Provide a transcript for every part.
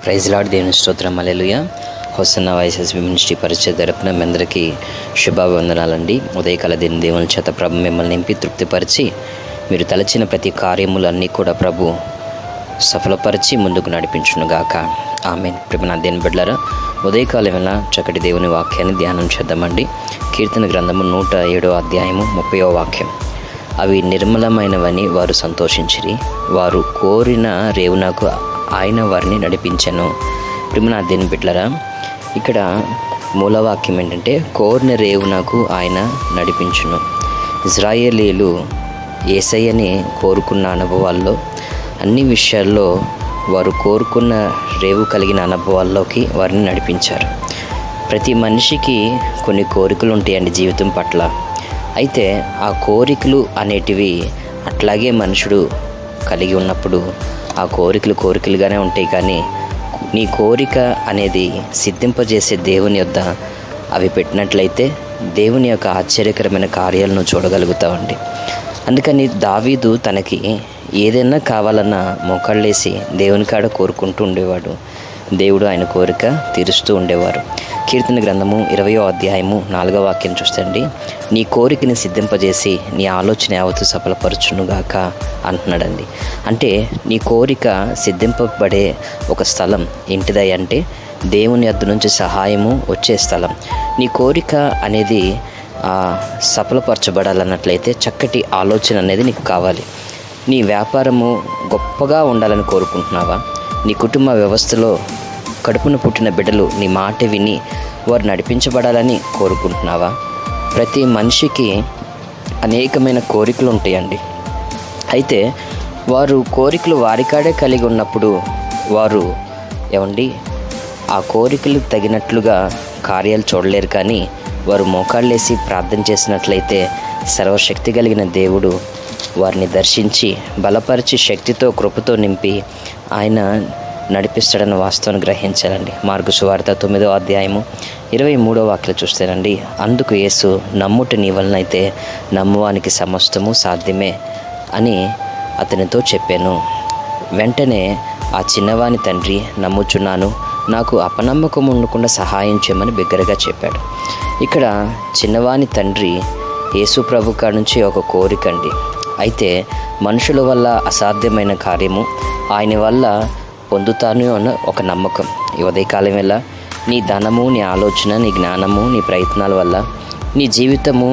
Praise lord. దేవుని స్తోత్రం. హల్లెలూయా. Hosanna YSS ministry పరిచయ తరపున మీ అందరికీ శుభావందనాలండి. ఉదయకాల దేవుని చేత ప్రభు మిమ్మల్ని నింపి తృప్తిపరిచి మీరు తలచిన ప్రతి కార్యములన్నీ కూడా ప్రభు సఫలపరిచి ముందుకు నడిపించునుగాక. ఆమేన్. ప్రేమ దేవుని బిడ్డలారా, ఉదయకాలం వేళ చక్కటి దేవుని వాక్యాన్ని ధ్యానం చేద్దామండి. కీర్తన గ్రంథము 107వ అధ్యాయము 30వ వాక్యం. అవి నిర్మలమైనవని వారు సంతోషించిరి, వారు కోరిన రేవునకు ఆయన వారిని నడిపించెను. ప్రేమ దేవుని బిడ్డలారా, ఇక్కడ మూలవాక్యం ఏంటంటే కోరిన రేవునకు ఆయన నడిపించును. ఇజ్రాయేలీలు యేసయ్యని కోరుకున్న అనుభవాల్లో అన్ని విషయాల్లో వారు కోరుకున్న రేవు కలిగిన అనుభవాల్లోకి వారిని నడిపించారు. ప్రతి మనిషికి కొన్ని కోరికలు ఉంటాయండి జీవితం పట్ల. అయితే ఆ కోరికలు అనేటివి అట్లాగే మనుషుడు కలిగి ఉన్నప్పుడు ఆ కోరికలుగానే ఉంటాయి. కానీ నీ కోరిక అనేది సిద్ధింపజేసే దేవుని యొద్ద అవి పెట్టినట్లయితే దేవుని యొక్క ఆశ్చర్యకరమైన కార్యాలను చూడగలుగుతామండి. అందుకని దావీదు తనకి ఏదైనా కావాలన్నా మోకాళ్ళేసి దేవుని కాడ కోరుకుంటూ ఉండేవాడు. దేవుడు ఆయన కోరిక తీరుస్తూ ఉండేవారు. కీర్తన గ్రంథము 20వ అధ్యాయము 4వ వాక్యం చూస్తండి. నీ కోరికని సిద్ధింపజేసి నీ ఆలోచన యావత్తు సఫలపరచునుగాక అంటున్నాడండి. అంటే నీ కోరిక సిద్ధింపబడే ఒక స్థలం ఏంటిదై అంటే దేవుని యొద్ద నుంచి సహాయము వచ్చే స్థలం. నీ కోరిక అనేది సఫలపరచబడాలన్నట్లయితే చక్కటి ఆలోచన అనేది నీకు కావాలి. నీ వ్యాపారము గొప్పగా ఉండాలని కోరుకుంటున్నావా? నీ కుటుంబ వ్యవస్థలో కడుపున పుట్టిన బిడ్డలు నీ మాట విని వారు నడిపించబడాలని కోరుకుంటున్నావా? ప్రతి మనిషికి అనేకమైన కోరికలు ఉంటాయండి. అయితే వారు కోరికలు వారికాడే కలిగి ఉన్నప్పుడు వారు ఆ కోరికలు తగినట్లుగా కార్యాలు చూడలేరు. కానీ వారు మోకాళ్ళేసి ప్రార్థన చేసినట్లయితే సర్వశక్తి కలిగిన దేవుడు వారిని దర్శించి బలపరిచి శక్తితో కృపతో నింపి ఆయన నడిపిస్తాడన్న వాస్తవాన్ని గ్రహించాలండి. మార్కు సువార్త 9వ అధ్యాయము 23వ వాక్యం చూస్తేనండి, అందుకు యేసు నమ్ముట నీ వలనైతే నమ్మువానికి సమస్తము సాధ్యమే అని అతనితో చెప్పాను. వెంటనే ఆ చిన్నవాని తండ్రి నమ్ముచున్నాను, నాకు అపనమ్మకం ఉండకుండా సహాయం చేయమని బిగ్గరగా చెప్పాడు. ఇక్కడ చిన్నవాని తండ్రి యేసు ప్రభు కాడ నుంచి ఒక కోరిక అండి. అయితే మనుషుల వల్ల అసాధ్యమైన కార్యము ఆయన వల్ల పొందుతాను అన్న ఒక నమ్మకం. ఈ ఉదయకాలం వల్ల నీ ధనము, నీ ఆలోచన, నీ జ్ఞానము, నీ ప్రయత్నాల వల్ల నీ జీవితము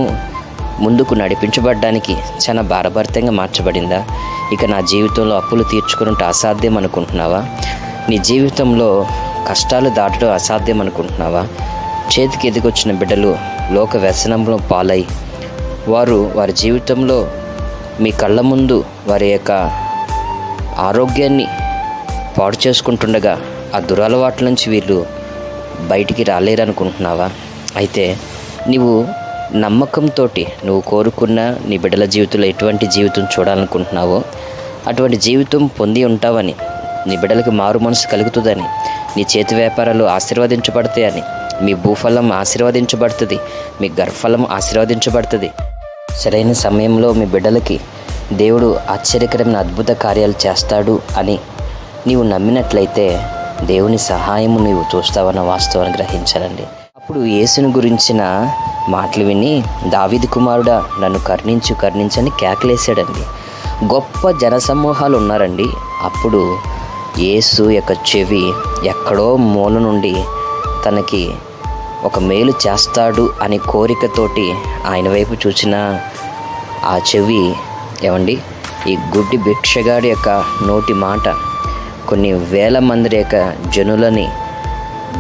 ముందుకు నడిపించబడడానికి చాలా భారభరితంగా మార్చబడిందా? ఇక నా జీవితంలో అప్పులు తీర్చుకున్నట్టు అసాధ్యం అనుకుంటున్నావా? నీ జీవితంలో కష్టాలు దాటడం అసాధ్యం అనుకుంటున్నావా? చేతికి ఎదిగొచ్చిన బిడ్డలు లోక వ్యసనంలో పాలై వారి జీవితంలో మీ కళ్ళ ముందు వారి యొక్క ఆరోగ్యాన్ని పాడు చేసుకుంటుండగా ఆ దురలవాట్ల నుంచి వీళ్ళు బయటికి రాలేరనుకుంటున్నావా? అయితే నీవు నమ్మకంతో నువ్వు కోరుకున్న నీ బిడ్డల జీవితంలో ఎటువంటి జీవితం చూడాలనుకుంటున్నావో అటువంటి జీవితం పొంది ఉంటావని, నీ బిడ్డలకు మారు మనసు కలుగుతుందని, నీ చేతి వ్యాపారాలు ఆశీర్వదించబడతాయని, మీ భూఫలం ఆశీర్వదించబడుతుంది, మీ గర్భఫలం ఆశీర్వదించబడుతుంది. సరైన సమయంలో మీ బిడ్డలకి దేవుడు ఆశ్చర్యకరమైన అద్భుత కార్యాలు చేస్తాడు అని నీవు నమ్మినట్లయితే దేవుని సహాయము నీవు చూస్తావన్న వాస్తవాన్ని గ్రహించాలండి. అప్పుడు యేసుని గురించిన మాటలు విని దావీదు కుమారుడా నన్ను కరుణించని కేకలేసాడండి. గొప్ప జనసమూహాలు ఉన్నారండి. అప్పుడు యేసు యొక్క చెవి ఎక్కడో మూల నుండి తనకి ఒక మేలు చేస్తాడు అనే కోరికతోటి ఆయన వైపు చూసిన ఆ చెవి ఈ గుడ్డి భిక్షగాడి యొక్క నోటి మాట కొన్ని వేల మంది యొక్క జనులని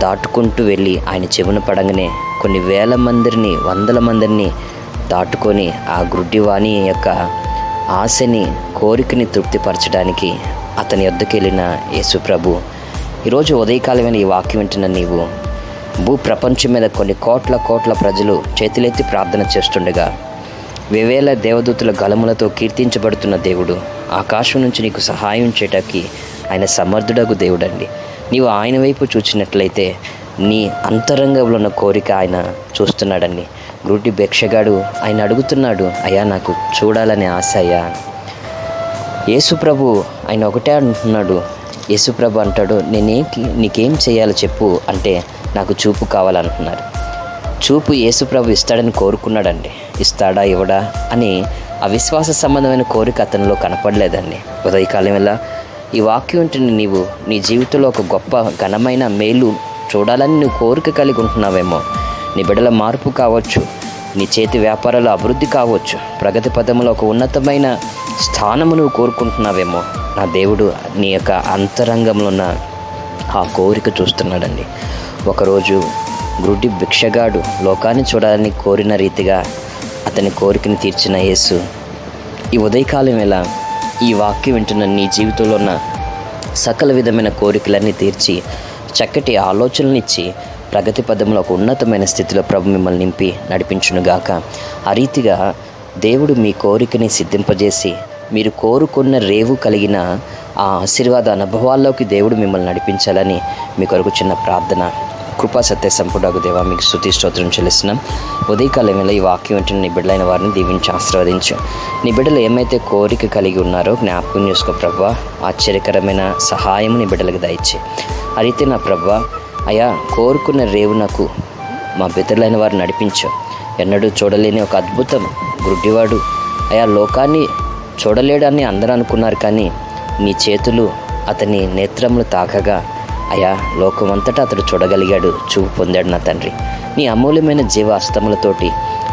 దాటుకుంటూ వెళ్ళి ఆయన చెవున పడంగానే కొన్ని వేల మందిని, వందల మందిని దాటుకొని ఆ గుడ్డివాణి యొక్క ఆశని, కోరికని తృప్తిపరచడానికి అతని వద్దకు వెళ్ళిన యేసు ప్రభు ఈరోజు ఉదయకాలమైన ఈ వాక్యం వింటున్న నీవు భూప్రపంచం మీద కొన్ని కోట్ల ప్రజలు చేతులెత్తి ప్రార్థన చేస్తుండగా వేవేల దేవదూతుల గలములతో కీర్తించబడుతున్న దేవుడు ఆకాశం నుంచి నీకు సహాయం చేయటానికి ఆయన సమర్థుడగు దేవుడండి. నీవు ఆయన వైపు చూసినట్లయితే నీ అంతరంగంలో ఉన్న కోరిక ఆయన చూస్తున్నాడండి. గుడ్డి భిక్షగాడు ఆయన అడుగుతున్నాడు, అయ్యా నాకు చూడాలనే ఆశ అయ్యా. యేసు ప్రభు ఆయన ఒకటే అంటున్నాడు, యేసుప్రభు అంటాడు, నీకేం చేయాలో చెప్పు అంటే నాకు చూపు కావాలంటున్నారు. చూపు యేసుప్రభు ఇస్తాడని కోరుకున్నాడండి. ఇస్తాడా ఇవ్వడా అని అవిశ్వాస సంబంధమైన కోరిక అతనిలో కనపడలేదండి. ఉదయకాలం వల్ల ఈ వాక్యం వింటున్న నీవు నీ జీవితంలో ఒక గొప్ప ఘనమైన మేలు చూడాలని నువ్వు కోరిక కలిగి ఉంటున్నావేమో. నీ బిడ్డల మార్పు కావచ్చు, నీ చేతి వ్యాపారాలు అభివృద్ధి కావచ్చు, ప్రగతి పదంలో ఒక ఉన్నతమైన స్థానము నువ్వు కోరుకుంటున్నావేమో. నా దేవుడు నీ యొక్క అంతరంగంలో ఉన్న ఆ కోరిక చూస్తున్నాడండి. ఒకరోజు గుడ్డి భిక్షగాడు లోకాన్ని చూడాలని కోరిన రీతిగా అతని కోరికని తీర్చిన యేసు ఈ ఉదయకాలం వేళ ఈ వాక్యం వింటున్న నీ జీవితంలో ఉన్న సకల విధమైన కోరికలన్నీ తీర్చి చక్కటి ఆలోచనలు ఇచ్చి ప్రగతి పదంలో ఒక ఉన్నతమైన స్థితిలో ప్రభు మిమ్మల్ని నింపి నడిపించునుగాక. ఆ రీతిగా దేవుడు మీ కోరికని సిద్ధింపజేసి మీరు కోరుకున్న రేవు కలిగిన ఆ ఆశీర్వాద అనుభవాల్లోకి దేవుడు మిమ్మల్ని నడిపించాలని మీ కొరకు చిన్న ప్రార్థన. కృపా సత్య సంపూర్ణకు దేవా మీకు స్తుతి స్తోత్రం చెల్లిస్తున్నాం. ఉదయకాలం వేళ ఈ వాక్యం వింటున్న నీ బిడ్డలైన వారిని దీవించి ఆశీర్వదించు. నీ బిడ్డలు ఏమైతే కోరిక కలిగి ఉన్నారో జ్ఞాపకం చేసుకో ప్రభువా. ఆశ్చర్యకరమైన సహాయం నీ బిడ్డలకు దయచే. ఆ రీతి నా ప్రభువా, అయా కోరుకున్న రేవునకు మా పితరులైన వారు నడిపించు. ఎన్నడూ చూడలేని ఒక అద్భుతం గుడ్డివాడు అయా లోకాన్ని చూడలేడని అందరూ అనుకున్నారు, కానీ నీ చేతులు అతని నేత్రములు తాకగా అయా లోకమంతటా అతడు చూడగలిగాడు, చూపు పొందాడు. నా తండ్రి, నీ అమూల్యమైన జీవ అస్తములతోటి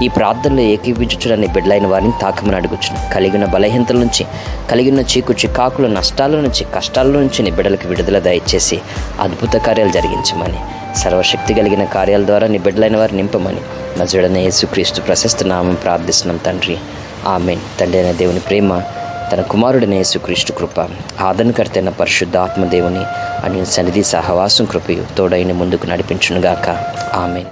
ఈ ప్రార్థనలో ఏకీపించుచుడని బిడ్డలైన వారిని తాకమని అడుగుచును. కలిగిన బలహీనతల నుంచి, కలిగిన చికాకుల నష్టాల నుంచి, కష్టాల నుంచి నీ బిడ్డలకు విడుదల దయచేసి అద్భుత కార్యాలు జరిగించమని, సర్వశక్తి కలిగిన కార్యాల ద్వారా నీ బిడ్డలైన వారిని నింపమని నజరేయుడైన యేసుక్రీస్తు ప్రశస్త నామం ప్రార్థిస్తున్నాం తండ్రి, ఆమేన్. తండ్రి అయిన దేవుని ప్రేమ, తన కుమారుడైన యేసుక్రీస్తు కృప, ఆదరణకర్త అయిన పరిశుద్ధాత్మ దేవుని అన్ని సన్నిధి సహవాసం కృపయు తోడైన ముందుకు నడిపించునుగాక. ఆమేన్.